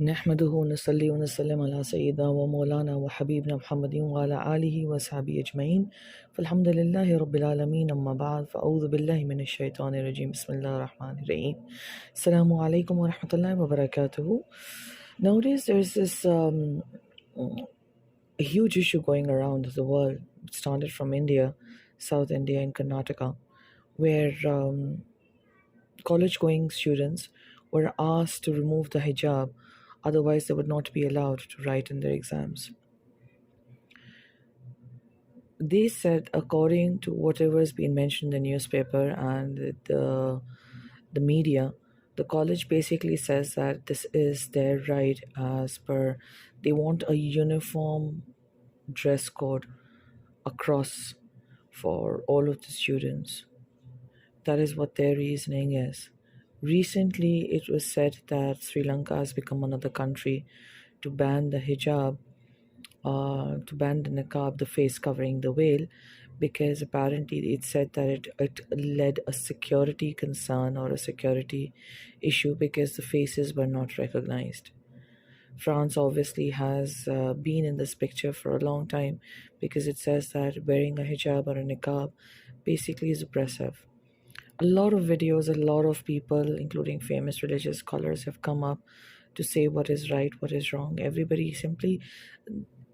نحمده ونصلي ونسلم على سيدنا ومولانا وحبيبنا محمد وعلى آله وصحبه أجمعين فالحمد لله رب العالمين أما بعد فأعوذ بالله من الشيطان الرجيم بسم الله الرحمن الرحيم السلام عليكم ورحمة الله وبركاته. Nowadays there's this a huge issue going around the world. It started from India, South India and Karnataka, where college-going students were asked to remove the hijab, otherwise they would not be allowed to write in their exams. They said, according to whatever has been mentioned in the newspaper and the media, the college basically says that this is their right as per they want a uniform dress code across for all of the students. That is what their reasoning is. Recently, it was said that Sri Lanka has become another country to ban the hijab, to ban the niqab, the face covering, the veil, because apparently it said that it led a security concern or a security issue because the faces were not recognized. France obviously has been in this picture for a long time because it says that wearing a hijab or a niqab basically is oppressive. A lot of videos, a lot of people, including famous religious scholars, have come up to say what is right, what is wrong. Everybody simply,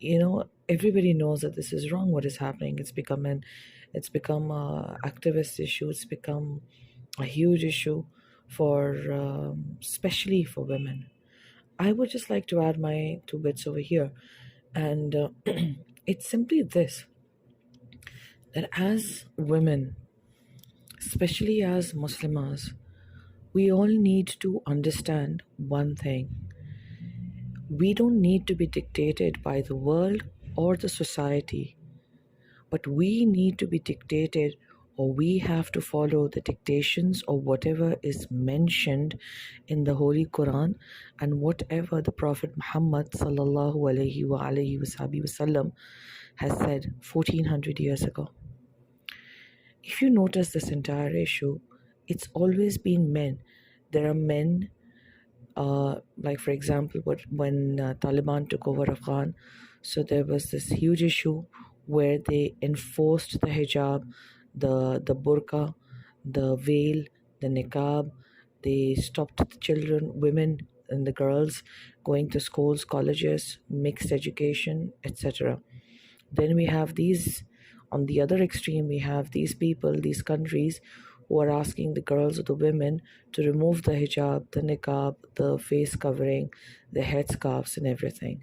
everybody knows that this is wrong. What is happening? It's become a activist issue. It's become a huge issue for, especially for women. I would just like to add my two bits over here, and it's simply this: that as women, especially as Muslimahs, we all need to understand one thing. We don't need to be dictated by the world or the society, but we need to be dictated, or we have to follow the dictations of whatever is mentioned in the Holy Quran and whatever the Prophet Muhammad sallallahu alaihi wasallam has said 1400 years ago. If you notice this entire issue, it's always been men. There are men, like for example, when Taliban took over Afghan, so there was this huge issue where they enforced the hijab, the burqa, the veil, the niqab. They stopped the children, women, and the girls going to schools, colleges, mixed education, etc. Then we have these, on the other extreme, we have these people, these countries who are asking the girls or the women to remove the hijab, the niqab, the face covering, the headscarves and everything.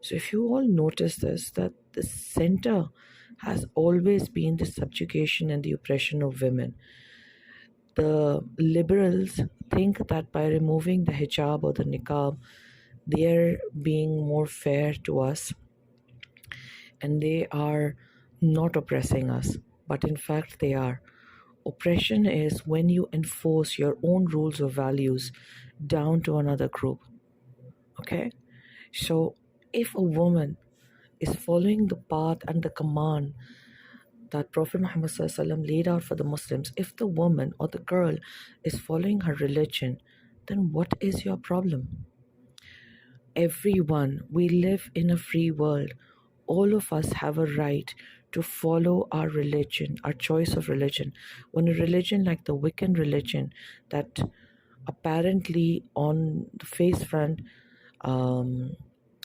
So if you all notice this, that the center has always been the subjugation and the oppression of women. The liberals think that by removing the hijab or the niqab, they're being more fair to us and they are not oppressing us, but in fact they are. Oppression is when you enforce your own rules or values down to another group. Okay? So if a woman is following the path and the command that Prophet Muhammad ﷺ laid out for the Muslims, if the woman or the girl is following her religion, then what is your problem? Everyone, we live in a free world. All of us have a right to follow our religion, our choice of religion. When a religion like the Wiccan religion, that apparently on the face front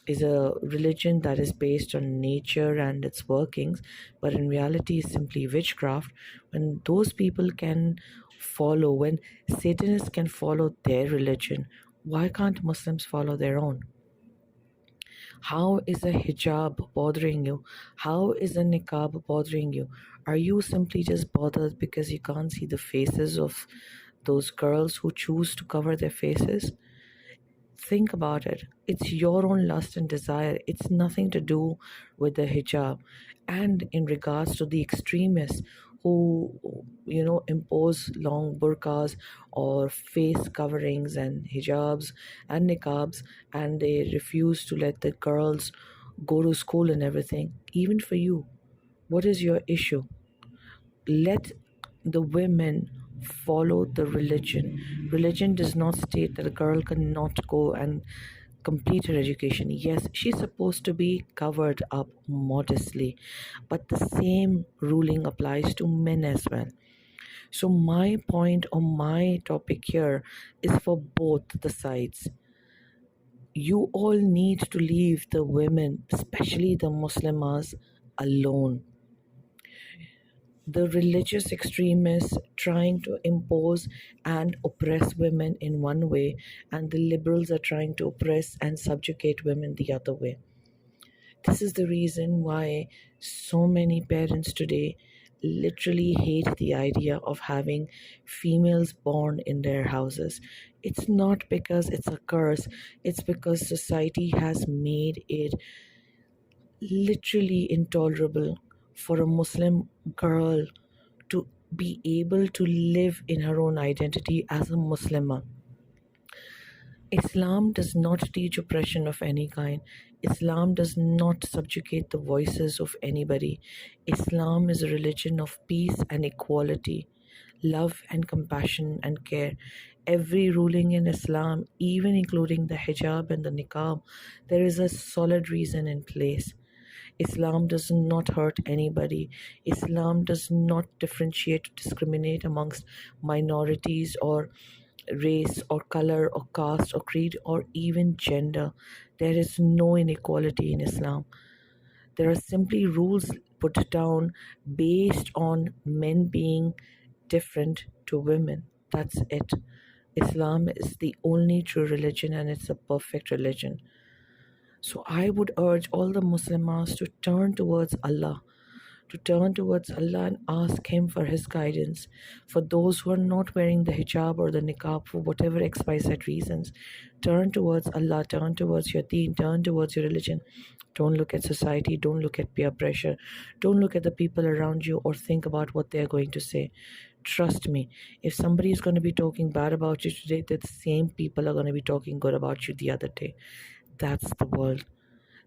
is a religion that is based on nature and its workings, but in reality is simply witchcraft, when those people can follow, when Satanists can follow their religion, why can't Muslims follow their own? How is a hijab bothering you? How is a niqab bothering you? Are you simply just bothered because you can't see the faces of those girls who choose to cover their faces? Think about it. It's your own lust and desire. It's nothing to do with the hijab. And in regards to the extremists who, impose long burqas or face coverings and hijabs and niqabs, and they refuse to let the girls go to school and everything, even for you, what is your issue? Let the women follow the religion. Religion does not state that a girl cannot go and complete her education. Yes, she's supposed to be covered up modestly, but the same ruling applies to men as well. So, my point or my topic here is for both the sides. You all need to leave the women, especially the Muslimahs, alone. The religious extremists trying to impose and oppress women in one way, and the liberals are trying to oppress and subjugate women the other way. This is the reason why so many parents today literally hate the idea of having females born in their houses. It's not because it's a curse, it's because society has made it literally intolerable for a Muslim girl to be able to live in her own identity as a Muslimah. Islam does not teach oppression of any kind. Islam does not subjugate the voices of anybody. Islam is a religion of peace and equality, love and compassion and care. Every ruling in Islam, even including the hijab and the niqab, there is a solid reason in place. Islam does not hurt anybody. Islam does not differentiate or discriminate amongst minorities or race or color or caste or creed or even gender. There is no inequality in Islam. There are simply rules put down based on men being different to women. That's it. Islam is the only true religion and it's a perfect religion. So I would urge all the Muslims to turn towards Allah, and ask Him for His guidance. For those who are not wearing the hijab or the niqab for whatever XYZ reasons, turn towards Allah, turn towards your deen, turn towards your religion. Don't look at society, don't look at peer pressure, don't look at the people around you or think about what they're going to say. Trust me, if somebody is going to be talking bad about you today, the same people are going to be talking good about you the other day. That's the world.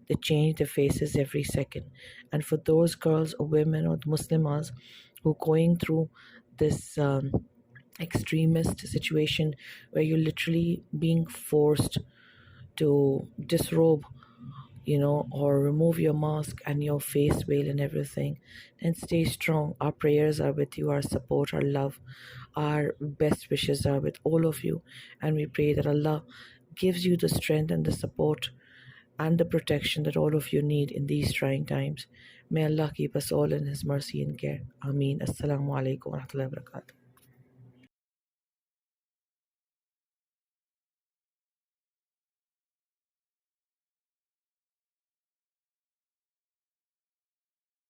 They change their faces every second. And for those girls or women or Muslims who are going through this extremist situation where you're literally being forced to disrobe, or remove your mask and your face veil and everything, then stay strong. Our prayers are with you, our support, our love, our best wishes are with all of you. And we pray that Allah gives you the strength and the support and the protection that all of you need in these trying times. May Allah keep us all in His mercy and care. Ameen. Assalamu alaikum wa rahmatullahi wa barakatuh.